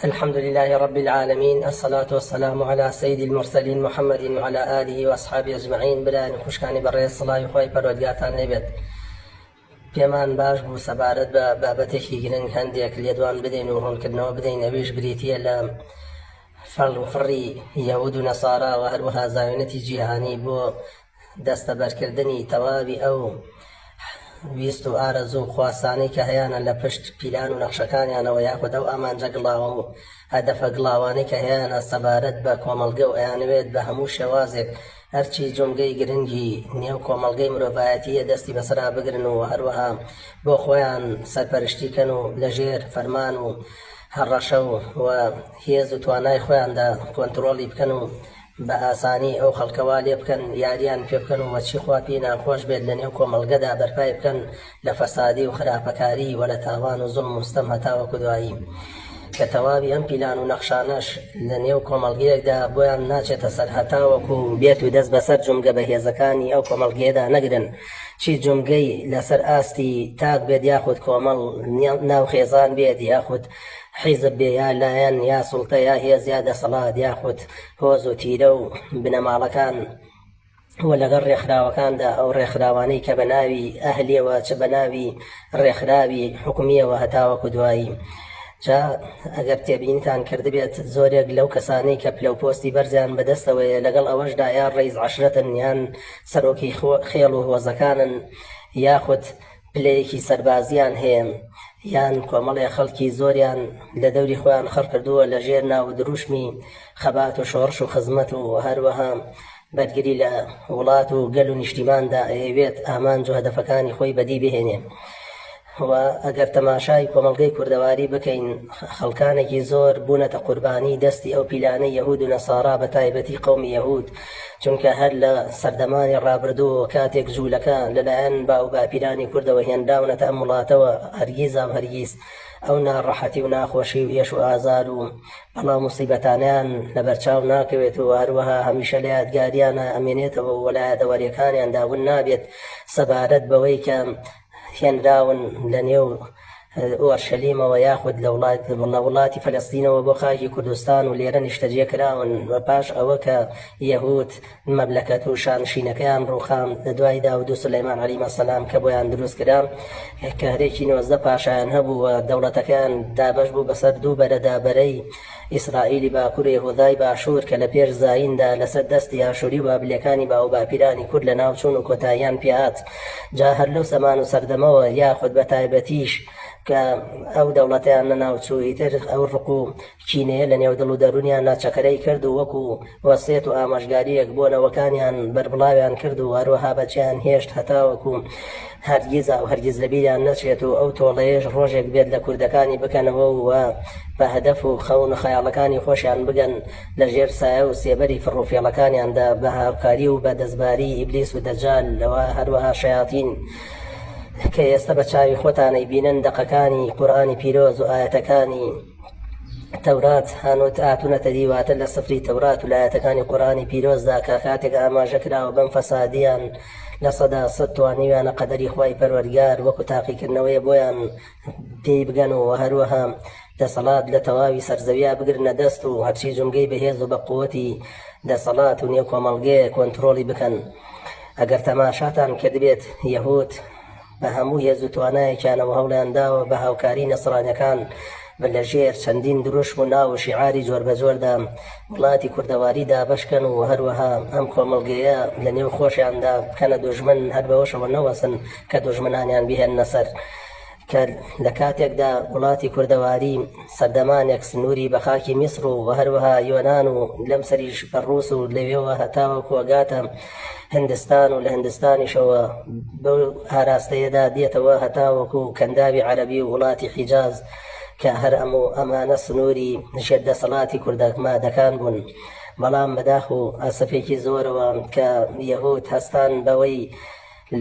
الحمد لله رب العالمين، الصلاة والسلام على سيد المرسلين محمد وعلى آله وأصحابه أجمعين. بلان خوشكانی بەڕێز سڵاوی خۆی پەروەردگارتان لێبێت. پێمان باش بوو سەبارەت بە بابەتێکی گرنگ هەندێک لێدوان بدەین و ڕوونکردنەوە بدەین. ئەویش بریتیە لە فەڕی یەهود و نەسارا و هەروەها زایۆنەتی جیهانی بۆ دەستەبەرکردنی تەواوی ئەو ویست و ئارەزوو و خواسانەی کە هەیەە لە پشت پیلان و نەخشەکانیانەوە، یاخود ئەو ئامانجە گڵاوە و هەدەفە گڵاوانەی کە هەیەە سەبارەت بە کۆمەڵگە و ئەیانوێت بە هەموو شێوازێک هەرچی جۆمگەی گرنگی نێو کۆمەڵگەی مرۆڤایەتیە دەستی بەسەرا بگرن و هەروەها بۆ خۆیان سەرپەرشتیکەن و لەژێر فەرمان و هەڕەشە و هێز و توانای خۆیاندا کۆنتڕۆڵی بکەن و بە ئاسانی ئەو خەڵکەوا لێ بکەن، یاریان پێ بکەن و وەچی خوا پێی ناخۆش بێت لە نێو کۆمەڵگەدا بەرپای بکەن لە فەسادی و خراپەکاری و لە تاوان و زوڵم و ستەم هەتاوەکو دوایی، کە تەواوی ئەم پیلان و نەخشانەش لە نێو کۆمەڵگەیەکدا بۆیان ناچێتە سەر هەتاوەکو بێت و دەست بەسەر جومگە بەهێزەکانی ئەو کۆمەڵگەیەدا نەگرن، چی جومگەی لەسەر ئاستی تاک بێت یاخود کۆمەڵ ناو خێزان بێت، یاخود حیزب بێ، یا لایەن، یا سوڵتە، یا هێز، یا دەسەڵات، یاخود هۆز و تیرە و بنەماڵەکان و لەگەڵ ڕێکخراوەکاندا ئەو ڕێکخراوانەی کە بە ناوی ئەهلیەوە چ بە ناوی ڕێکخراوی حکومیەوە هەتاوەکو دوایی. جا ئەگەر تێبینیتان کردبێت زۆرێک لەو کەسانەی کە پلەپۆستی بەرزیان بەدەستەوەیە لەگەڵ ئەوەشدا یان ڕیز عەشرەتن، یان سەرۆکی خێڵ و هۆزەکانن، یاخود پلەیەکی سەربازیان هەیە، یان کۆمەڵێ خەڵکی زۆریان لە دەوری خۆیان خەڕ کردووە لە ژێر ناو دروشمی خەبات و شۆڕش و خزمەت و هەروەها بەرگری لە وڵات و گەل و نیشتیماندا ئەیەوێت ئامانج و هەدەفەکانی خۆی بەدی بهێنێ. و ئەگەر تەماشای کۆمەڵگەی کوردەواری بکەین، خەڵکانێکی زۆر بوونەتە قوربانی دەستی ئەو پیلانەی یەهود و نەسارا بە تایبەتی قەومی یەهود، چونکە هەر لە سەردەمانی ڕابردووە کاتێک جوولەکە لەلایەن باو باپیرانی کوردەوە هێنداونەتە ئەم وڵاتەوە، هەرگیز هەرگیز ئەو ناڕەحەتی و ناخۆشی و هێش و ئازار و بەڵا موسیبەتانیان لەبەرچاو ناکەوێت و هەروەها هەمیشە لە یادگاریانە ئەمێنێتەوە و وەلایەتەوەریەکانیان داون نابێت سەبارەت بەوەی کە هێنراون لە نێو ئۆرشەلیمەوە یاخود لە وڵاتی فەلەستینەوە بۆ خاکی کوردستان و لێرە نیشتەجێ کراون، و پاش ئەوە کە یەهود مەملەکەت و شانشینەکەیان ڕووخام لە دوای داود و سولەیمان عەلەیهیمە سەلام کە بۆیان دروست کرا، کارێکی 19 پاشایان هەبوو و دەوڵەتەکەیان دابەش بوو بەسەر دوو بەرەدابەرەی ئیسرائیلی باکوور و یەهودای باشوور کە لە پێش زایندا لەسەر دەستی ئاشووری و بابلەکانی باو باپیرانی کورد لە ناوچوون و کۆتاییان پێهات. جا هەر لەو سەمان و سەردەمەوە یاخود بە تایبەتیش کە ئەو دەوڵەتیان لەناوچووی تر ئەو ڕق و کینەیە لە نێو دڵ و دەرونیان ناچەکەرەی کرد و وەکو وەسێت و ئاماژگاریەک بۆ نەوەکانیان بەربڵاویان کرد و هەروەها بەچیان هێشت هەتاوەکو هەرگیز لەبیریان نەچێت و ئەو تۆڵەیەش ڕۆژێک بێت لە کوردەکانی بکەنەوە و بە هەدەف و خەون و خەیاڵەکانی خۆشیان بگەن لە ژێر سایە و سێبەری فڕوفێڵەکانیاندا بە هاوکاری و بە دەستباری ئیبلیس و دەجال لەوە هەروەها شەیاطین کە ئێستا بە چاوی خۆتانەی بینن دەقەکانی قورئانی پیرۆز و ئاەتەکانی تەورات هانوت ئاتونەتە دیواتە لە سفری تەورات و لایەتەکانی قورئانی پیرۆزدا کە کاتێک ئاماژە کراوە بەم فەسادیان لە سەدا سەد توانیویانە قەدەری خوای پەروەردگار وەکو تاقیکردنەوەی بۆیان پێی بگەن و هەروەها دەسەڵات لە تەواوی سەرزەویە بگرنە دەست و هەرچی جومگەی بەهێز و بە قووەتی دەسەڵات و نێو کۆمەڵگەیە کۆنتڕۆڵی بکەن. ئەگەر تەماشاتان کردبێت یەهود بە هەموو هێز و توانایەکیانەوە هەوڵیان داوە بە هاوکاری نەسڕانیەکان لە ژێر چەندین دروشم و ناو و شیعاری جۆر بە جۆردا وڵاتی کوردەواریدا بەشکەن و هەروەها ئەم کۆمەڵگەیە لە نێو خۆشیاندا بکەنە دوژمن، هەر بەوەشەوە نەوەسن کە دوژمنانیان بهێننە سەر، کە لە کاتێکدا وڵاتی کوردەواری سەردەمانێک سنووری بە خاکی میسر و هەروەها یۆنان و لەم سەریش بەڕووس و لەوێەوە هەتاوە کۆگاتە هندستان و لە هندستانیشەوە بەو ئاراستەیەدا دێتەوە هەتاوەکو کەنداوی عەرەبی و وڵاتی حیجاز کە هەر ئەمانە سنووری ژێر دەسەڵاتی کوردەکان بوون. بەڵام بەداخ و ئاسەفێکی زۆرەوە کە یەهود هەستان بەوەی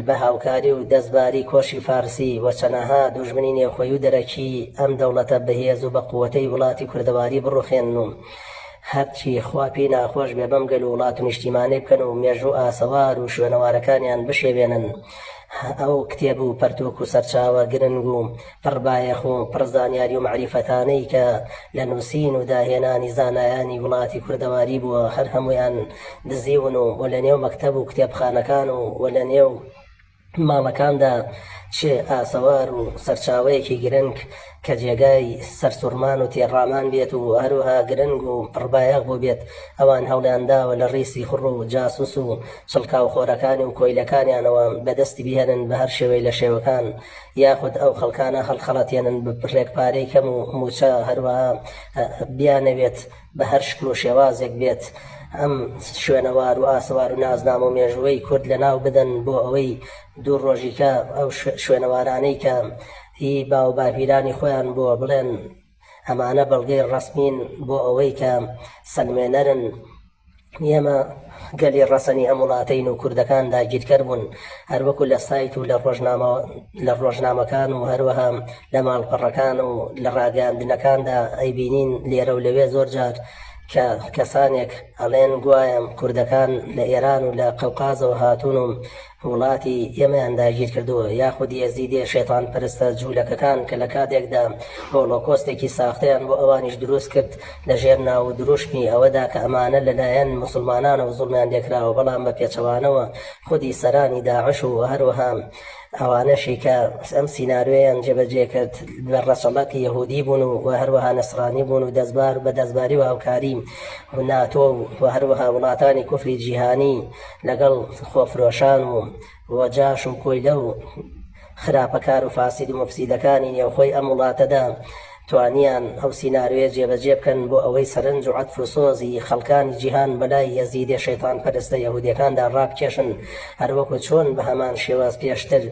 بە هاوکاری و دەستباری کۆشی فارسی و چەنەها دوژمنی نێوخۆی و دەرەکی ئەم دەوڵەتە بەهێز و بە قووەتەی وڵاتی کوردەواری بڕوخێن و هەرچی خوا پێی ناخۆش بێ بەم گەل و وڵات و نیشتیمانەی بکەن و مێژوو ئاسەوار و شوێنەوارەکانیان بشێوێنن. ئەو کتێب و پەرتوک و سەرچاوە گرنگ و پڕبایەخ و پڕزانیاری و معریفەتانەی کە لە نووسین و داهێنانی زانایانی وڵاتی کوردەواری بووە هەر هەمویان دزیون و لە نێو مەکتەب و کتێبخانەکان و لە نێو ماڵەکاندا چێ ئاسەوار و سەرچاوەیەکی گرنگ کە جێگای سەرسوورمان و تێڕامان بێت و هەروەها گرنگ و پڕبایەق بوو بێت ئەوان هەوڵیانداوە لە ڕیسی خوڕ و جاسوس و چڵکاوخۆرەکانی و کۆیلەکانیانەوە بەدەستی بهێنن بە هەر شێوەی لە شێوەکان یاخود ئەو خەڵکانە هەڵخەڵەتێنن ڕێکپارەی کەم و موچە هەروەها بیانەوێت بە هەر شکل و شێوازێک بێت ئەم شوێنەوار و ئاسوار و نازنام و مێژوەی کورد لە ناو بدەن بۆ ئەوەی دوو ڕۆژیکە ئەو شوێنەوارانەی کە هی باو باپیرانی خۆیان بۆ بڵێن ئەمانە بەڵگەی ڕەسمین بۆ ئەوەی کە سەلمێنەرن ئێمە گەلی ڕەسەنی ئەم وڵاتەین و کوردەکان داگیرکەر بوون هەروەکو لە سایت و لە ڕۆژنامەکان و هەروەها لە ماڵپەڕەکان و لە ڕاگەاندنەکاندا ئەیبینین لێرە و لەوێ زۆر جار کە کەسانێک ئەڵێن گوایە کوردەکان لە ئێران و لە قەوقازەوە هاتوون و وڵاتی ئێمەیان داگیر کردووە یاخود یەزیدێ شێتان پەرستە جوولەکەکان کە لە کاتێکدا هۆڵۆکۆستێکی ساختەیان بۆ ئەوانیش دروست کرد لە ژێر ناو و دروشمی ئەوەدا کە ئەمانە لەلایەن موسڵمانانەوە زوڵمیان دێکراوە بەڵام بە پێچەوانەوە خودی سەرانی داعش و هەروەها ئەوانەشی کە ئەم سیناریۆیان جێبەجێ کرد بە ڕەچەڵەکی یەهودی بوون و هەروەها نەسرانی بوون و دەستبار بە دەستباری و هاوکاری و ناتۆ و هەروەها وڵاتانی کوفری جیهانی لەگەڵ خۆفرۆشان و وەجاش و کۆیلە و خراپەکار و فاسید و مفسیدەکانی نێوخۆی ئەم وڵاتەدا توانیان ئەو سیناریۆیە جێبەجێ بکەن بۆ ئەوەی سەرنج و عەتف و سۆزی خەڵکانی جیهان بەلای یەزیدێ شەیتان پەرستە یەهودیەکاندا ڕابکێشن هەروەکو چۆن بە هەمان شێواز پێشتر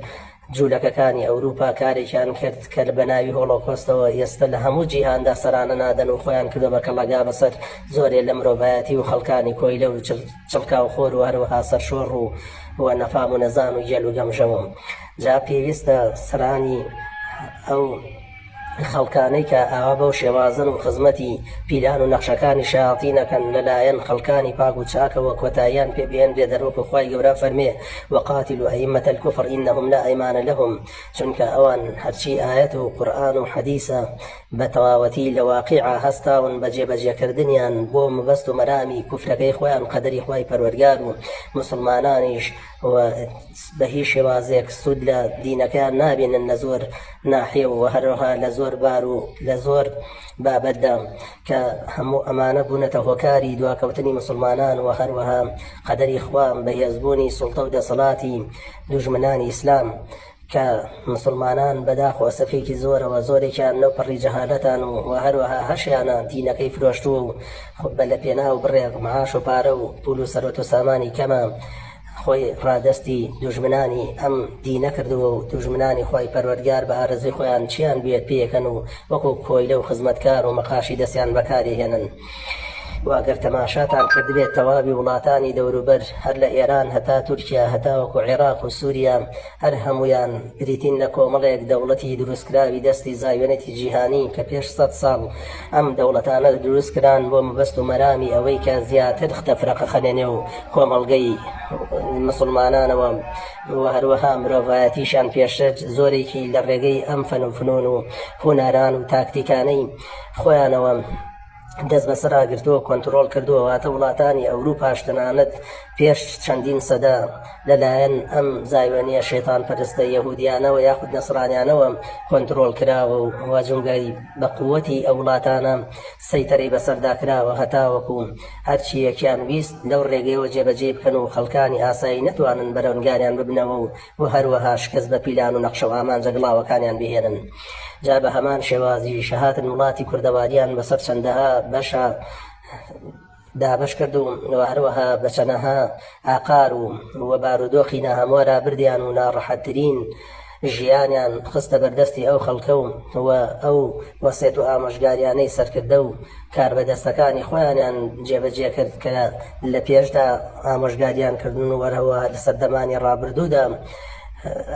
جوولەکەکانی ئەوروپا کارێکیان کرد کە بە ناوی هۆڵۆکۆستەوە ئێستا لە هەموو جیهاندا سەرانە نادەن و خۆیان کردو بە کەڵەگا بەسەر زۆرێ لە مرۆڤایەتی و خەڵکانی کۆیلە و چڵکا و خۆر و هەروەها سەرشۆڕ و نەفام و نەزان و گێل و گەمژەوە جا پێویستە سەرانی ئەو خەڵکانەی کە ئاوا بەو شێوازن و خزمەتی پیلان و نەخشەکانی شایاطینەکەن لەلایەن خەڵکانی پاک و چاکەوە کۆتاییان پێبێن بێ دەروەکو خوای گەورە فەرمێ وقاتلوا ئەئیمەة الكفر إنهم لا أيمان لهم چونکە ئەوان هەرچی ئاەت و قورئان و حەدیثە بە تەواوەتی لە واقیعە هەستاون بە جێبەجێکردنیان بۆ مەبەست و مەرامی کوفرەکەی خۆیان قەدەری خوای پەروەردگار و مسلمانانیش و بە هیچ شێوازێک سود لە دینەکەیان نابێنن لە زۆر ناحیە و هەروەها لە زۆر بار و لە زۆر بابەتدا کە هەموو ئەمانە بوونەتە هۆکاری دواکەوتنی مسلمانان و هەروەها قەدەری خوان بە هێزبوونی سوڵتە و دەسەڵاتی دوژمنانی ئیسلام کە مسلمانان بەداخۆ سەفێکی زۆرەوە زۆرێکیان لەو پەڕی جەهالەتان و هەروەها هەشیانە دینەکەی فرۆشتووە و بە لە پێنا و بڕێک معاش و پارە و پول و سەرۆت و سامانی کەمە خۆی ڕادستی دوژمنانی ئەم دینە کردووە و دوژمنانی خۆی پەروەردگار بە ئارەزوی خۆیان چیان بێت پێکەن و وەکو کۆیلە و خزمەتکار و مەقاشی دەستیان بەکاری هێنن واگەر تەماشاتان کردبێت تەواوی وڵاتانی دەوروبەر هەر لە ئێران هەتا تورکیا هەتا وەکو عێراق و سووریا هەر هەمویان بریتین لە کۆمەڵێک دەوڵەتی دروستکراوی دەستی زایوێنەتی جیهانی کە پێش 100 ساڵ ئەم دەوڵەتانە دروستکران بۆ مەبەست و مەرامی ئەوەی کە زیاتر ختەفرەقە خەنێنێ و کۆمەڵگەی مسلمانانەوە و هەروەها مرۆڤایەتیشان پێشتر زۆرێکی لە ڕێگەی ئەم فەن و فنون و هونەران و تاکتیکانەی خۆیانەوە دەست بەسەراگرتووە کۆنتڕۆڵ کردووە واتە وڵاتانی ئەوروپاش تەنانەت پێش چەندین سەدا لەلایەن ئەم زایوێنیە شێتان پەرستە یەهودیانەوە یاخود نەسرانیانەوە کۆنتڕۆڵ کراوە و واجونگای بە قووەتی ئەو وڵاتانە سەیتەرەی بەسەردا کراوە هەتاوەکو هەرچی یەکیان ویست لەو ڕێگەیەوە جێبەجێ بکەن و خەڵکانی ئاسایی نەتوانن بەرەونگاریان ببنەوە و هەروەها شکست بە پیلان و نەخشە و ئامانجە گڵاوەکانیان بهێنن جا بە هەمان شێوازی شەهاتن وڵاتی کوردەواریان بەسەر چەندەها بەشە دابش کرد و هەروەها بە چەندەها ئاقار و بارودۆخی ناهەموارە بردیان و ناڕەحەتترین ژیانیان خستە بەردەستی ئەو خەڵکە و ئەو وەسێت و ئامۆژگاریانەی سەرکردە و کاربەدەستەکانی خۆیانیان جێبەجێ کرد کە لە پێشدا ئامۆژگاریان کردن و وەرەوە لە سەردەمانی ڕابردوودا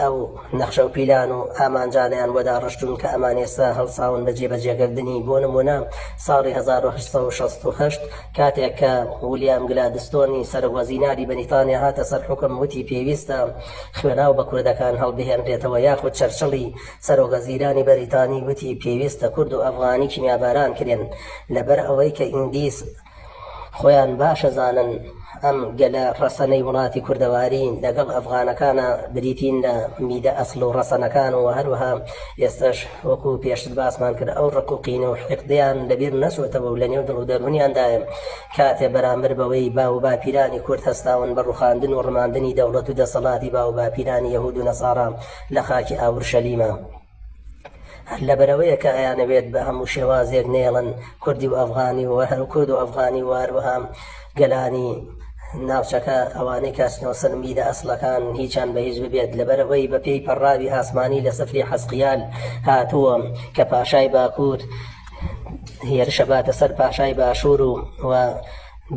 ئەو نەخشە و پیلان و ئامانجانیان بۆدا ڕشتون کە ئەمان ئێستا هەڵساون بە جێبەجێکردنی. بۆ نمونە ساڵی 1868 کاتێک کە ویلیام گلادستۆنی سەرۆکوەزیرانی بەریتانیا هاتە سەر حکم، وتی پێویستە خوێناو بە کوردەکان هەڵبهێنرێتەوە، یاخود چەرچڵی سەرۆکوەزیرانی بەریتانی وتی پێویستە کورد و ئەفغانی کیمیاباران کرێن، لەبەر ئەوەی کە ئینگلیس خۆیان باشە زانن ئەم گەلە ڕەسەنەی وڵاتی کوردەواری لەگەڵ ئەفغانەکانە بریتین لە میدە ئەسڵ و ڕەسەنەکان، و هەروەها ئێستش وەکو پێشتر باسمان کرد ئەو ڕقوقین و حقدیان لەبیر نەچۆتەوە و لە نێو دڵ و دەرونیاندایە کاتێ بەرامبەر بەوەی با و باپیرانی کورد هەستاون بە ڕوخاندن و ڕماندنی دەوڵەت و دەسەڵاتی با و باپیرانی یەهود و نەسارا لە خاکی ئاورشەلیمە. لەبەرەوەیە کە ئەیانەوێت بە هەموو شێوازێک نێڵن کوردی و ئەفغانی و هەر کورد و ئەفغانی و هەروەها گەلانی ناوچەکە ئەوانەی کەسنەوە سەر میدە ئەسڵەکان هیچیان بە هیچ ببێت، لەبەرەوەی بە پێی پەڕاوی ئاسمانی لە سەفری حەزقیال هاتووە کە پاشای باکوور هێرشە باتە سەر پاشای باشوور و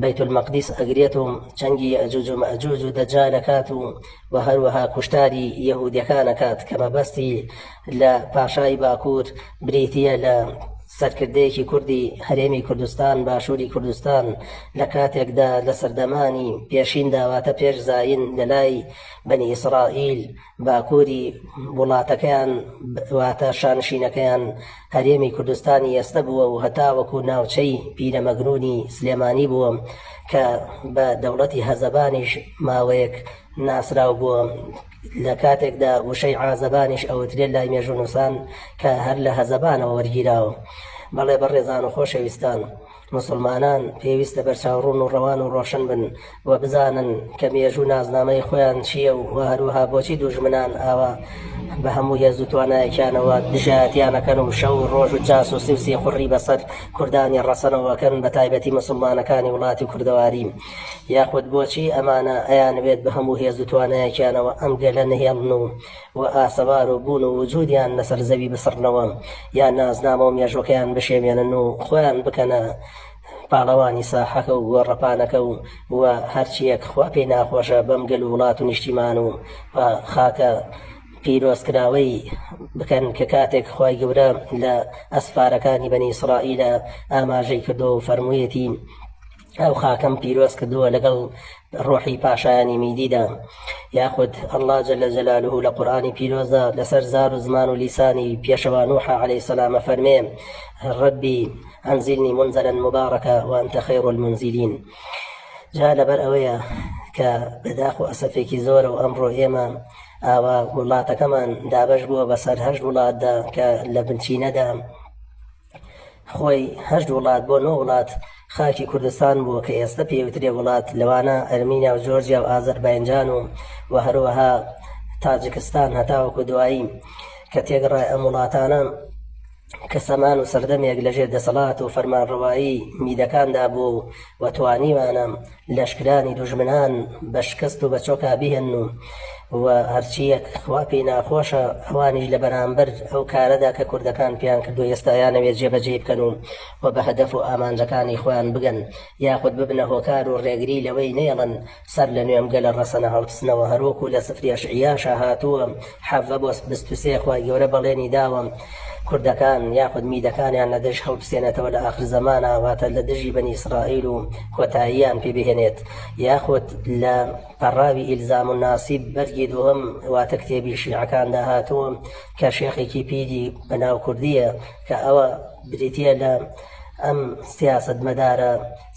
بەیت المەقدیس ئەگرێت و چەنگی ئەجوج و مەئجوج و دەجال ئەکات و هەروەها کوشتاری یەهودیەکان ئەکات کە مەبەستی لە پاشای باکوور بریتیە لە سەرکردەیەکی کوردی هەرێمی کوردستان باشووری کوردستان لە کاتێکدا لە سەردەمانی پێشین داواتە پێش زاین لە لای بەنی ئیسرائیل باکووری وڵاتەکەیان واتە شانشینەکەیان هەرێمی کوردستانی ئێستا بووە و هەتاوەکو ناوچەی پیرەمەگرونی سلێمانی بووە کە بە دەوڵەتی هەزەبانیش ماوەیەک ناسراو بووە، لە کاتێکدا وشەی عازەبانیش ئەوترێت لای مێژوونووسان کە هەر لە هەزەبانەوە وەرگیراوە. بەڵێ بەڕێزان و خۆشەویستان، مسلمانان پێویستە بەرچاوڕوون و ڕەوان و ڕۆشن بن و بزانن کە مێژوو نازنامەی خۆیان چییە و هەروەها بۆچی دوژمنان ئاوا بە هەموو هێز و توانایەکیانەوە دژایەتیانەکەن و شەو و ڕۆژ و جاسوسی و سێقوڕی بەسەر کوردانی ڕەسەنەوەکەن بە تایبەتی مسلمانەکانی وڵاتی کوردەواری، یاخود بۆچی ئەمانە ئەیانوێت بە هەموو هێز و توانایەکیانەوە ئەم گەلە نهێڵن و ئاسەوار و بوون و وجودیان لەسەر زەوی بسڕنەوە، یان نازنامە و مێژوەکەیان بشێوێنن و خۆیان بکەنە پاڵەوانی ساحەکە و گۆڕەپانەکە و هەرچیەک خوا پێی ناخۆشە بەم گەل و وڵات و نیشتیمان و خاکە پیرۆزکراوەی بکەن کە کاتێک خوای گەورە لە ئەسفارەکانی بەنی ئیسرائیلە ئاماژەی کردو و فەرموویەتی ئەو خاکەم پیرۆز کردووە لەگەڵ ڕۆحی پاشایانی میدیدا، یاخود ئەڵڵا جەلە جەلالوه لە قورئانی پیرۆزە لەسەر زار و زمان و لیسانی پێشەوا نوح عەلەیهی سەلام فەرمێ ڕەبی ئەنزلنی منزەلا مبارەکە وأنت خەیر المنزلین. جا لەبەر ئەوەیە کە بەداخ و ئەسەفێکی زۆرە و ئەمڕۆ ئێمە ئاوا وڵاتەکەمان دابەش بووە بەسەر 8 وڵاتدا کە لە بنچینەدا خۆی 8 وڵات بۆ 9 وڵات خاکی کوردستان بووە کە ئێستا پێوترێ وڵات، لەوانە ئەرمینیا و جۆرجیا و ئازەربایجان و هەروەها تاجیکستان هەتاوەکو دوایی کە تێگەڕای ئەم وڵاتانە کە سەمان و سەردەمێک لەژێر دەسەڵات و فەرمانڕەوایی میدەکاندا بوو و توانیوانە لەشکرانی دوژمنان بە شکست و بە چۆکا بهێن و هەرچیەک خوا پێی ناخۆشە ئەوانیش لە بەرامبەر ئەو کارەدا کە کوردەکان پێیان کردو ئێستایانەوێت جێبەجێ بکەن و بە هەدەف و ئامانجەکانی خۆیان بگەن، یاخود ببنە هۆکار و ڕێگری لەوەی نێڵن سەر لە نوێم گەلە ڕەسەنە هەڵبستنەوە، هەروەکو لە سفری ئەشعیاشە هاتووە حەڤە بۆ 23 خوای گەورە بەڵێنی داوە کوردەکان یاخود میدەکانیان لە دژ هەڵبسێنێتەوە لە ئاخر زەمانە واتە لە دژی بەنی ئیسرائیل و کۆتاییان پێ بهێنێت، یاخود لە پەڕاوی ئیلزام و ناسیب بەرگی دووەم واتە کتێبی شیعەکاندا هاتووە کە شێخێکی پیری بەناو کوردیە کە ئەوە بریتیە لە ئەم سیاست مەدارە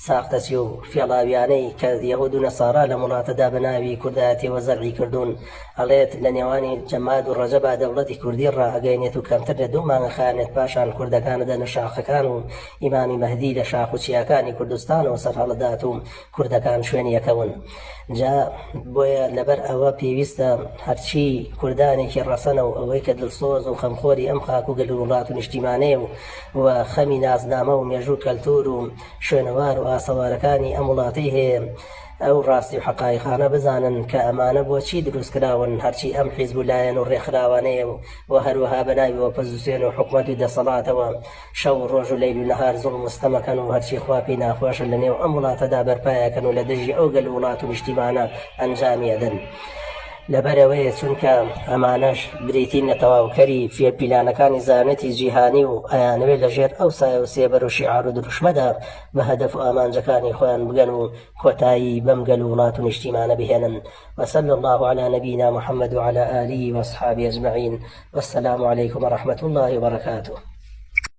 ساختەچی و فێڵاویانەی کە یەهود و نەسارا لە وڵاتەدا بە ناوی کوردایەتیەوە زەرعی کردوون، ئەڵێت لە نێوانی جەماد و ڕەجەبا دەوڵەتی کوردی ڕائەگەیەنێت و کەمتر لە 2 مانگە خایەنێت پاشان کوردەکان دەنە شاخەکان و ئیمامی مەهدی لە شاخ و چیاکانی کوردستانەوە سەرهەڵەدات و کوردەکان شوێنی یەکەون. جا بۆیە لەبەر ئەوە پێویستە هەرچی کوردانێکی ڕەسەنە و ئەوەی کە دڵسۆز و خەمخۆری ئەم خاک و گەل و وڵات و نیشتیمانەیە و خەمی نازنامە و مێژوو کەلتور و شوێنەوار و ئاسەوارەکانی ئەم وڵاتی هەیە ئەو ڕاستی و حەقایقانە بزانن کە ئەمانە بۆچی دروست کراون، هەرچی ئەم حیزبولایەن و ڕێکخراوانەیە و هەروەها بەناوی ئۆپۆزیسیۆن و حکومەت و دەسەڵاتەوە شەو ڕۆژ و لەیل و نەهار زوڵم و مستەمەکەن و هەرچی خوا پێی ناخۆشە لە نێو ئەم وڵاتەدا بەرپایەکەن و لە دژی ئەو گەل و وڵات و نیشتیمانە ئەنجامی ئەدەن. لەبەرەوەیە چونکە ئەمانەش بریتینە تەواوکەری فێرپیلانەکانی زانەتی جیهانی و ئەیانەوێت لەژێر ئەو سایە و سێبەر و شیعار و دروشمەدا بە هەدەف و ئامانجەکانی خۆیان بگەن و کۆتایی بەم گەل و وڵات و نیشتیمانە بهێنن. وصلى الله على نبينا محمد وعلى آله وأصحابه أجمعين والسلام عليكم ورحمة الله وبركاته.